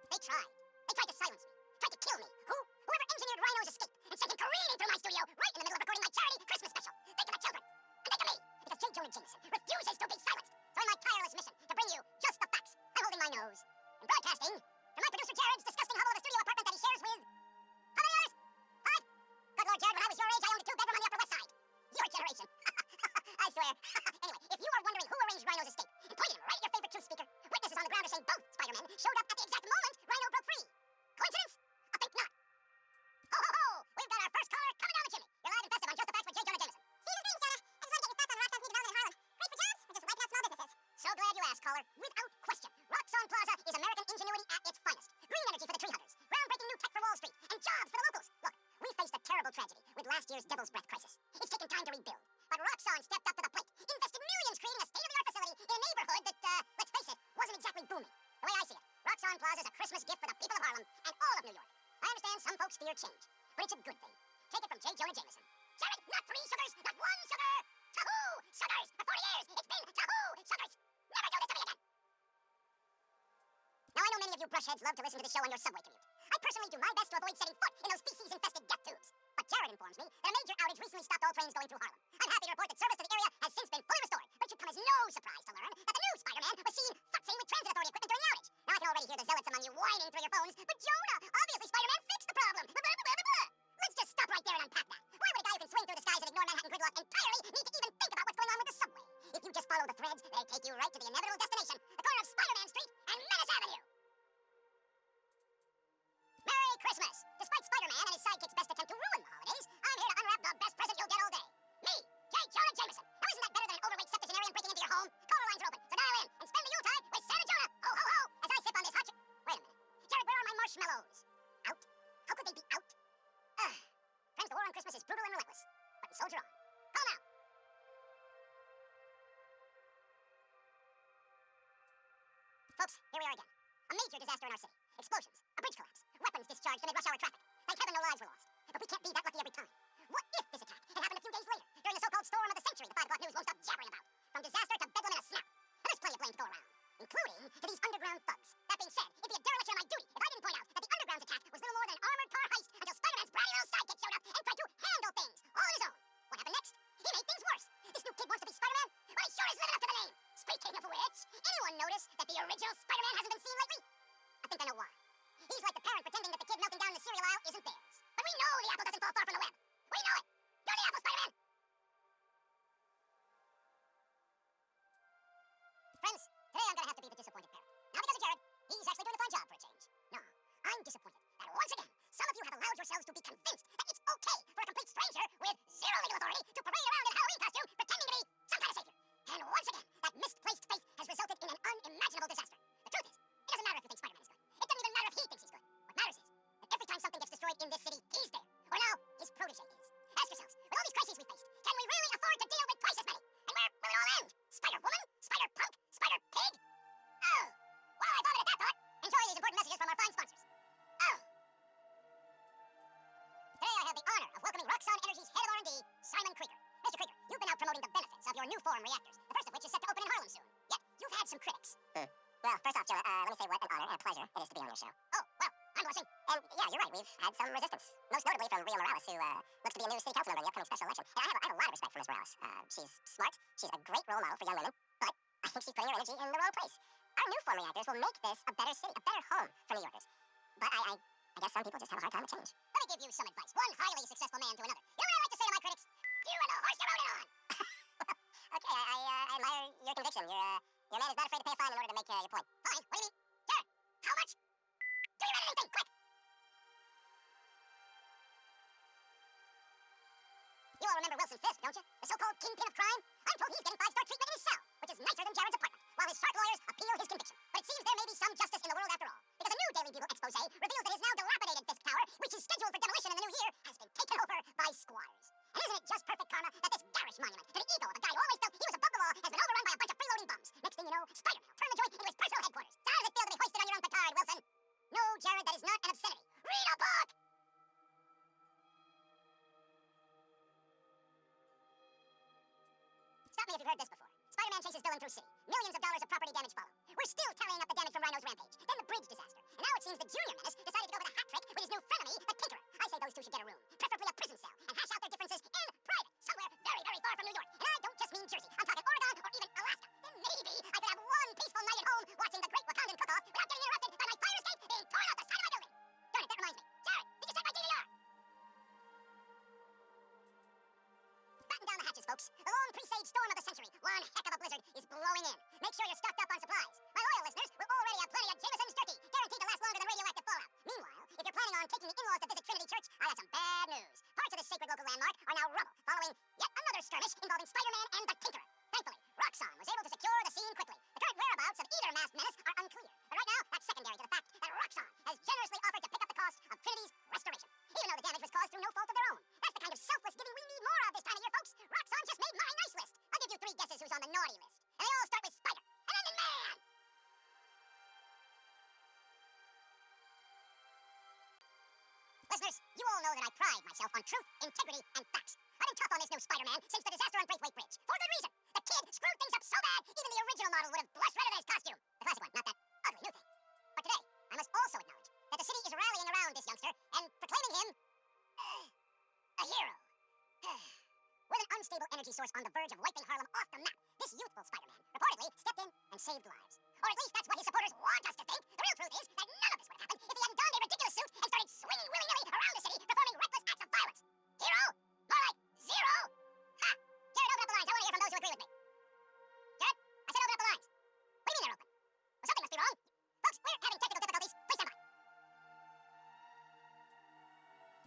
They tried. They tried to silence me. Tried to kill me. Who? Whoever engineered Rhino's escape and sent him careening through my studio right in the middle of recording my charity Christmas special. Think of the children. And think of me. Because J. Jonah Jameson refuses to be silenced. So in my tireless mission to bring you just the facts, I'm holding my nose. And broadcasting from my producer Jared's disgusting hovel of a studio apartment that he shares with... How many years? 5? Good Lord, Jared, when I was your age, I owned a 2-bedroom on the Upper West Side. Your generation. I swear. Anyway, if you are wondering who arranged Rhino's escape and pointed him right at your favorite truth speaker, witnesses on the ground are saying both Spider-Men showed up at the exact moment Rhino broke free. Coincidence? I think not. Ho, ho, ho! We've got our first caller coming down the chimney. You're live and festive on Just the Facts with J. Jonah Jameson. See you soon, Jonah. I just want to get your thoughts on Roxxon's new development in Harlem. Great for jobs or just wiping out small businesses? So glad you asked, caller. Without question, Roxxon Plaza is American ingenuity at its finest. Green energy for the tree huggers, groundbreaking new tech for Wall Street, and jobs for the locals. Look, we faced a terrible tragedy with last year's Devil's Breath crisis. It's taken time to rebuild, but Roxxon stepped up to the plate, invested millions creating a state-of-the-art facility in a neighborhood that, let's face it, wasn't exactly booming. The way I see it, Roxxon Plaza is a Christmas gift for the people of Harlem and all of New York. I understand some folks fear change, but it's a good thing. Take it from J. Jonah Jameson. Jared, not 3 sugars, not 1 sugar! Tahoo! Sugars! For 40 years, it's been tahoo! Sugars! Never do this to me again! Now, I know many of you brushheads love to listen to the show on your subway commute. I personally do my best to avoid setting foot in those feces-infested death tubes. But Jared informs me that a major outage recently stopped all trains going through Harlem. I'm happy to report that service to the area has since been fully restored, but it should come as no surprise to learn that the new Spider-Man was seen futzing with transit authority equipment during the outage. Now, I can already hear the zealots among you whining through your phones, but Jonah, obviously Spider-Man fixed the problem. Let's just stop right there and unpack that. Why would a guy who can swing through the skies and ignore Manhattan gridlock entirely need to even think about what's going on with the subway? If you just follow the threads, they take you right to the inevitable destination, the corner of Spider-Man Street and Menace Avenue. Merry Christmas! Despite Spider-Man and his sidekick's best attempt to ruin the holidays, I'm here to unwrap the best present you'll get all day. Me, J. Jonah Jameson. Now isn't that better than an overweight septuagenarian breaking into your home? Caller lines are open, so dial in and spend the Yuletide with Santa Jonah. Ho, ho, ho! As I sip on this hot Wait a minute. Jared, where are my marshmallows? Out? How could they be out? Friends, the war on Christmas is brutal and relentless, but we soldier on. Call now. Folks, here we are again. A major disaster in our city. Explosions, a bridge collapse, weapons discharged amid rush hour traffic. Thank heaven no lives were lost. But we can't be that lucky every time. What if this attack had happened a few days later, during the so-called storm of the century the 5 o'clock news won't stop jabbering about? From disaster to bedlam in a snap. Now, there's plenty of blame to go around, including to these underground thugs. That being said, it'd be a dereliction of my duty if I didn't point out that the underground's attack was little more than an armored car heist until Spider-Man's bratty little sidekick showed up and tried to handle things all on his own. What happened next? He made things worse. This new kid wants to be Spider-Man? Well, he sure is living up to the name. Speaking of which, anyone notice that the original Spider-Man hasn't been seen lately? I think I know why. He's like the parent pretending that the kid melting down in the cereal aisle isn't theirs. But we know the apple doesn't fall far from the web. We know it. You're the apple, Spider-Man. Friends, today I'm gonna have to be the disappointed parent. Not because of Jared. He's actually doing a fine job for a change. No, I'm disappointed that once again, some of you have allowed yourselves to be convinced that it's okay for a complete stranger with zero legal authority to parade around in a Halloween costume pretending to be some kind of savior. And once again, that misplaced faith has resulted in an unimaginable disaster. The truth is, it doesn't matter if you think Spider-Man is good. It doesn't even matter if he thinks he's good. What matters is that every time something gets destroyed in this city, he's there. Or now, his protege is. Ask yourselves, with all these crises we faced, can we really afford to deal with twice as many? And where will it all end? Spider-Woman? Spider-Punk? Spider-Pig? Oh! Well, I thought of it at that thought. Enjoy these important messages from our fine sponsors. Oh! Today I have the honor of welcoming Roxxon Energy's head of R&D, Simon Krieger. Mr. Krieger, you've been out promoting the benefits of your new forum reactors, the first of which is set to open in Harlem soon. Yet, you've had some critics. Well, first off, Jonah, let me say what an honor and a pleasure it is to be on your show. Oh, well, I'm blushing. And yeah, you're right, we've had some resistance. Most notably from Rhea Morales, who looks to be a new city council member in the upcoming special election. And I have a lot of respect for Ms. Morales. She's smart, she's a great role model for young women, but I think she's putting her energy in the wrong place. Our new forum reactors will make this a better city, a better home for New Yorkers. But I guess some people just have a hard time with change. Let me give you some advice. One highly successful man to another. You know what I like to say to my critics? You are the horse you rode it on! Okay, I admire your conviction. Your man is not afraid to pay a fine in order to make your point. Fine? What do you mean? Jared, how much? Do you read anything? Quick! You all remember Wilson Fisk, don't you? The so-called kingpin of crime? I'm told he's getting 5-star treatment in his cell, which is nicer than Jared's apartment, while his shark lawyers appeal his conviction. But it seems there may be some justice in the world after all, because a new Daily Bugle expose reveals that his now dilapidated Fisk Tower, which is scheduled for demolition in the new year, has been taken over by squires. And isn't it just perfect karma that this garish monument to the ego of a guy who always felt he was above the law has been overrun by a bunch of freeloading bums? Next thing you know, Spider-Man will turn the joint into his personal headquarters. So how does it feel to be hoisted on your own petard, Wilson? No, Jared, that is not an obscenity. Read a book! Stop me if you've heard this before. Spider-Man chases villain through city. Millions of dollars of property damage follow. We're still tallying up the damage from Rhino's rampage. Then the bridge disaster. And now it seems seems the junior menace decided to go with a hat trick with his new frenemy, the Tinkerer. I say those two should get a room, preferably a prison cell, and hash out their differences in private, somewhere very, very far from New York. And I don't just mean Jersey. I'm talking Oregon or even Alaska. Then maybe I could have one peaceful night at home watching the Great Wakandan Cook-Off without getting interrupted by my fire escape being torn out the side of my building. Darn it, that reminds me. Jared, did you check my DVR? Batten down the hatches, folks. The long presaged storm of the century, one heck of a blizzard, is blowing in. Make sure you're stocked up on supplies. My loyal listeners will already have plenty of Jameson's turkey, guaranteed to last longer than radioactive fallout. Meanwhile, if you're planning on taking the in-laws to visit Trinity Church, I got some bad news. Parts of this sacred local landmark are now rubble, following yet another skirmish involving Spider-Man and the Tinkerer. Thankfully, Roxxon was able to secure the scene quickly. The current whereabouts of either masked menace are unclear, but right now, that's secondary to the fact that Roxxon has generously offered to pick up the cost of Trinity's restoration, even though the damage was caused through no fault of their own. That's the kind of selfless giving we need more of this time of year, folks. Roxxon just made my nice list. I'll give you 3 guesses who's on the naughty list. And they all start with Spider, and then Man! Listeners, you all know that I pride myself on truth, integrity, and facts. I've been tough on this new Spider-Man since the disaster on Braithwaite Bridge. For good reason. The kid screwed things up so bad, even the original model would have blushed redder than his costume. The classic one, not that ugly new thing. But today, I must also acknowledge that the city is rallying around this youngster and proclaiming him a hero. With an unstable energy source on the verge of wiping Harlem off the map, this youthful Spider-Man reportedly stepped in and saved lives. Or at least that's what his supporters want us to think. The real truth is that none of this would have happened if he hadn't donned a ridiculous suit and started swinging willy-nilly around the city, performing reckless acts of violence. Hero? More like zero? Ha! Jared, open up the lines. I want to hear from those who agree with me. Jared? I said open up the lines. What do you mean they're open? Well, something must be wrong. Folks, we're having technical difficulties. Please stand by.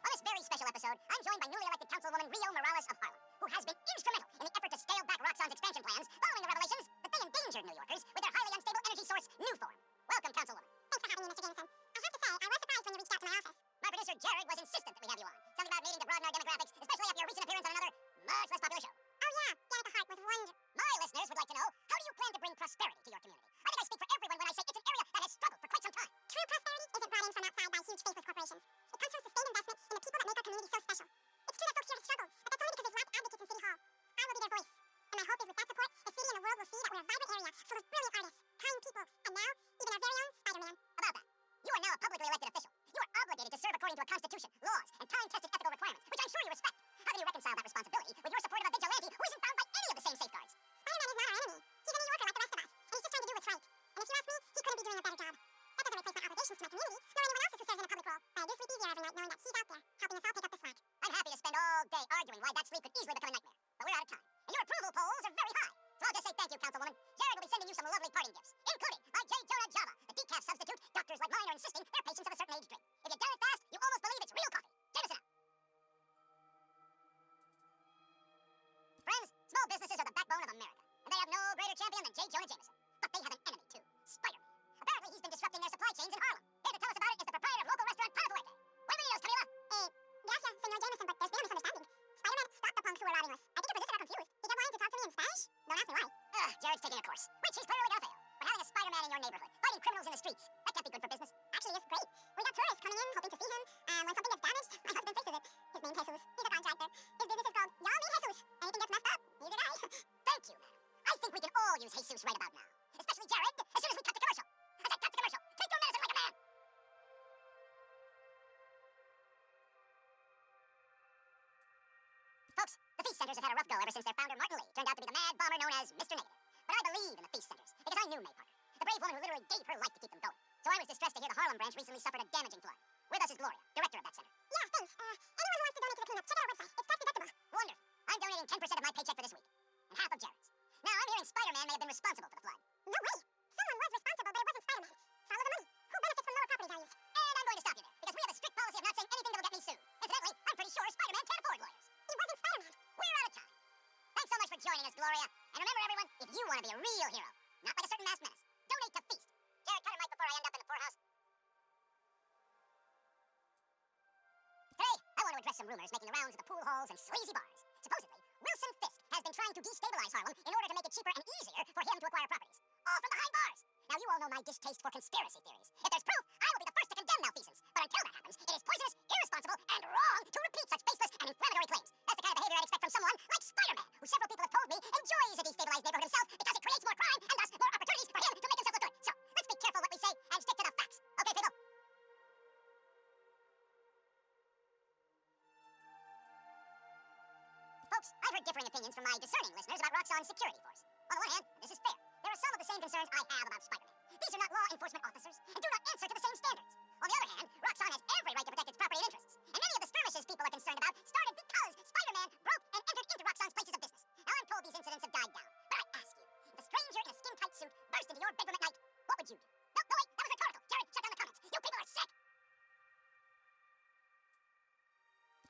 On this very special episode, I'm joined by newly elected Councilwoman Rio Morales of Harlem, who has been instrumental in the effort to scale back Roxxon's expansion plans following the revelations that they endangered New Yorkers with their highly unstable energy source, Nuform. Welcome, Councilwoman. Thanks for having me, Mr. Jameson. I have to say, I was surprised when you reached out to my office. My producer, Jared, was insistent that we have you on. Something about needing to broaden our demographics, especially after your recent appearance on another, much less popular show. Oh yeah, Get at the Heart was wonderful. My listeners would like to know, how do you plan to bring prosperity to your community? I think I speak for everyone when I say it's an area that has struggled for quite some time. True prosperity isn't brought in from outside by huge faceless corporations. It comes from sustained investment in the people that make our community so special. It's true that folks here have struggled, but that's only because they've lacked advocates in City Hall. I will be their voice. And my hope is with that support, the city and the world will see that we're a vibrant area full of brilliant artists, kind people, and now, even our very own Spider-Man. About that, you are now a publicly elected official. You are obligated to serve according to a constitution, laws, and time-tested ethical requirements, which I'm sure you respect. How can you reconcile that responsibility with your support of a vigilante who isn't bound by any of the same safeguards? Spider-Man is not our enemy. He's a New Yorker like the rest of us, and he's just trying to do what's right. And if you ask me, he couldn't be doing a better job. That doesn't replace my obligations to my community, nor anyone else's who serves in a public role. But I do sleep easier every night knowing that he's out there, helping us all pick up the slack. I'm happy to spend all day arguing why that sleep could easily become a nightmare. But we're out of time, and your approval polls are very high. So I'll just say thank you, Councilwoman. Jared will be sending you some lovely parting gifts, including my J. Jonah Java, the decaf substitute doctors like mine are insisting their patients of a certain age drink. If you down it fast, you almost believe it's real coffee. Jameson out. Friends, small businesses are the backbone of America, and they have no greater champion than J. Jonah Jameson. But they have an enemy, too, Spider-Man. Apparently, he's been disrupting their supply chains in Harlem. Here to tell us about it is the proprietor of local restaurant Panafuerte. Buenos, Camila. Gracias, Senor Jameson, but there's been a misunderstanding. Spider-Man stopped the punks who were robbing us. I think your position are confused. He kept wanting to talk to me in Spanish? Don't ask me why. Jared's taking a course, which he's clearly gonna fail. But having a Spider-Man in your neighborhood, fighting criminals in the streets, that can't be good for business. Actually, it's great. We got tourists coming in, hoping to see him. When something gets damaged, my husband fixes it. His name's Jesus. He's a contractor. His business is called Y'all Meet Jesus. Anything gets messed up, he's your guy. Thank you, madam. I think we can all use Jesus right about now. Especially Jared, as soon as we cut to commercial. I said cut to commercial. Take your medicine like a man. Folks, the feast centers have had a rough go ever since their founder, Martin Lee, turned out to be the mad bomber known as Mr. Negative. But I believe in the feast centers, because I knew May Parker, the brave woman who literally gave her life to keep them going. So I was distressed to hear the Harlem branch recently suffered a damaging flood. With us is Gloria, director of that center. Yeah, thanks. Anyone who wants to donate to the cleanup, check out our website. It's tax deductible. Wonderful. I'm donating 10% of my paycheck for this week, and half of Jared's. Now, I'm hearing Spider-Man may have been responsible for the flood. No way. Someone was responsible, but it wasn't Spider-Man. Follow the money. Who benefits from lower property values? And I'm going to stop you there, because we have a strict policy of not saying anything that will get me sued. Incidentally, I'm pretty sure Spider-Man can't afford lawyers. He wasn't Spider-Man. We're out of time. Thanks so much for joining us, Gloria. And remember, everyone, if you want to be a real hero, not like a certain masked menace, donate to Feast. Jared, cut her mic before I end up in the poorhouse. Today, I want to address some rumors making the rounds of the pool halls and sleazy bars. Supposedly, Wilson Fisk has been trying to destabilize Harlem in order to make it cheaper and easier for him to acquire properties. All from behind bars. Now, you all know my distaste for conspiracy theories. If there's proof, I will be the first to condemn malfeasance. But until that happens, it is poisonous, irresponsible, and wrong to repeat such baseless and inflammatory claims. That's the kind of behavior I'd expect from someone like Spider-Man, who several people have told me enjoys a destabilized neighborhood himself because it creates more crime and thus more opportunities for him to make himself look good. So, let's be careful what we say and stick to the facts. Okay, people? Folks, I've heard differing opinions from my discerning listeners about Roxxon's security force. On the one hand, and this is fair, there are some of the same concerns I have about Spider-Man. These are not law enforcement officers and do not answer to the same standards. On the other hand, Roxxon has every right to protect its property and interests. And many of the skirmishes people are concerned about started because Spider-Man broke and entered into Roxxon's places of business. Now I'm told these incidents have died down. But I ask you, if a stranger in a skin-tight suit burst into your bedroom at night, what would you do? No, wait, that was rhetorical. Jared, shut down the comments. You people are sick.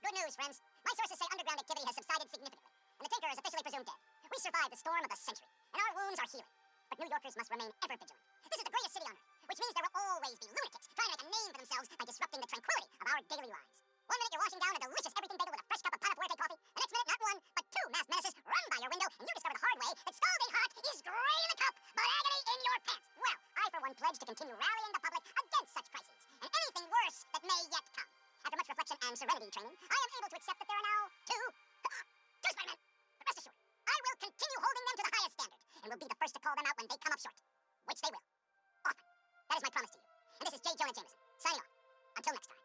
Good news, friends. My sources say underground activity has subsided significantly, and the Tinker is officially presumed dead. We survived the storm of the century, and our wounds are healing. But New Yorkers must remain ever vigilant. This is the greatest city on earth, which means there will always be lunatics trying to make a name for themselves by disrupting the tranquility of our daily lives. One minute you're washing down a delicious everything bagel with a fresh cup of Panafuerte coffee, the next minute not one, but two masked menaces run by your window, and you discover the hard way that scalding hot is great in the cup, but agony in your pants. Well, I for one pledge to continue rallying the public against such crises, and anything worse that may yet come. After much reflection and serenity training, I am able to accept that there are now two Spider-Men. But rest assured, I will continue holding them to the highest standard, and will be the first to call them out when they come up short. Which they will. Often. That is my promise to you. And this is J. Jonah Jameson, signing off. Until next time.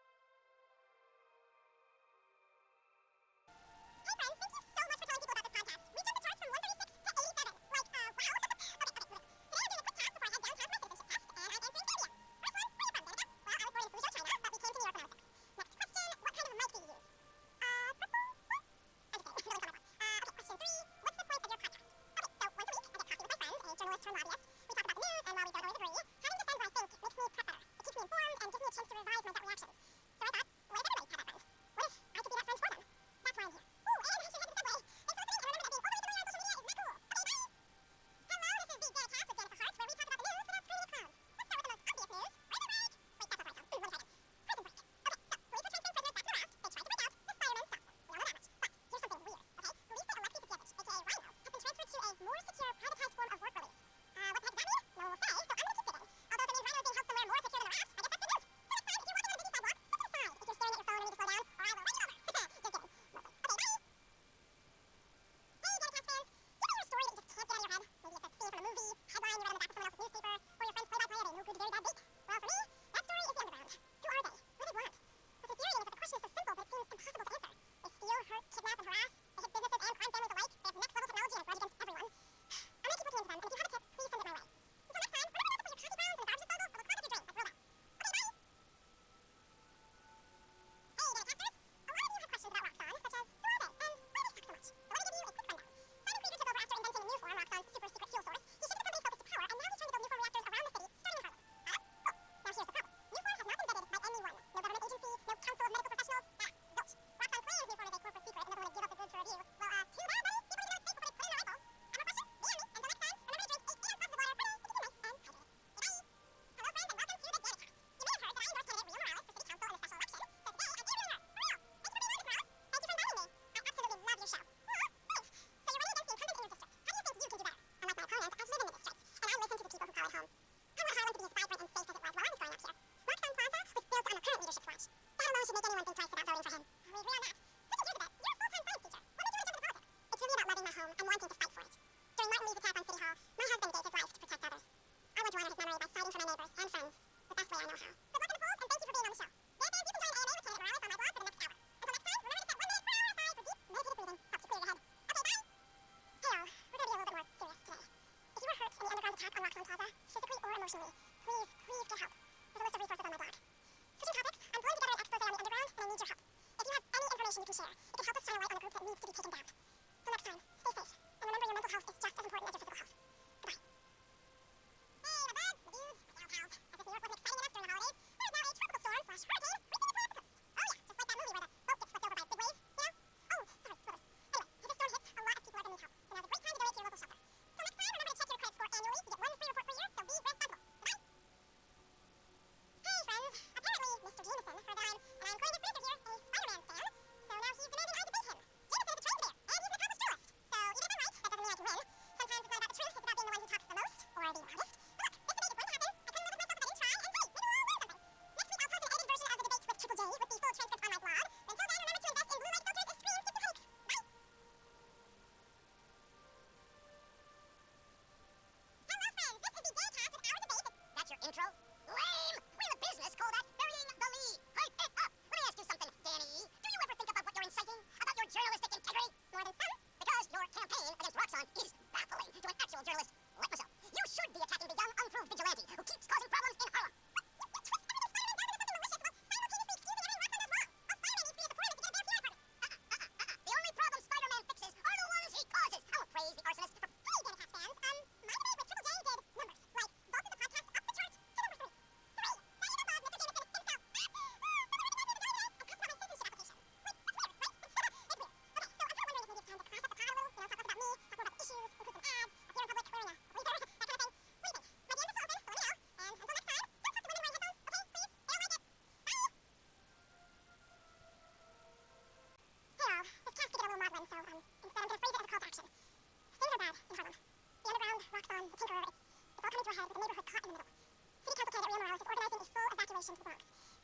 Hey friends, thank you so much for telling people about this podcast. We jumped the charts from 136 to 87. Like, wow. Okay, look. Today I'm doing a quick cast before I head down to my citizenship test, and I'm answering trivia. First one, where are you from, Canada? Well, I was born in Fuzhou, China, but we came to New York when I was 6. Next question, what kind of mic do you use? Purple.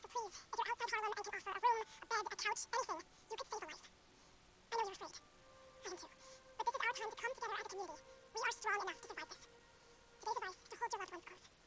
So please, if you're outside Harlem and can offer a room, a bed, a couch, anything, you could save a life. I know you're afraid. I am too. But this is our time to come together as a community. We are strong enough to survive this. Today's advice is to hold your loved ones close.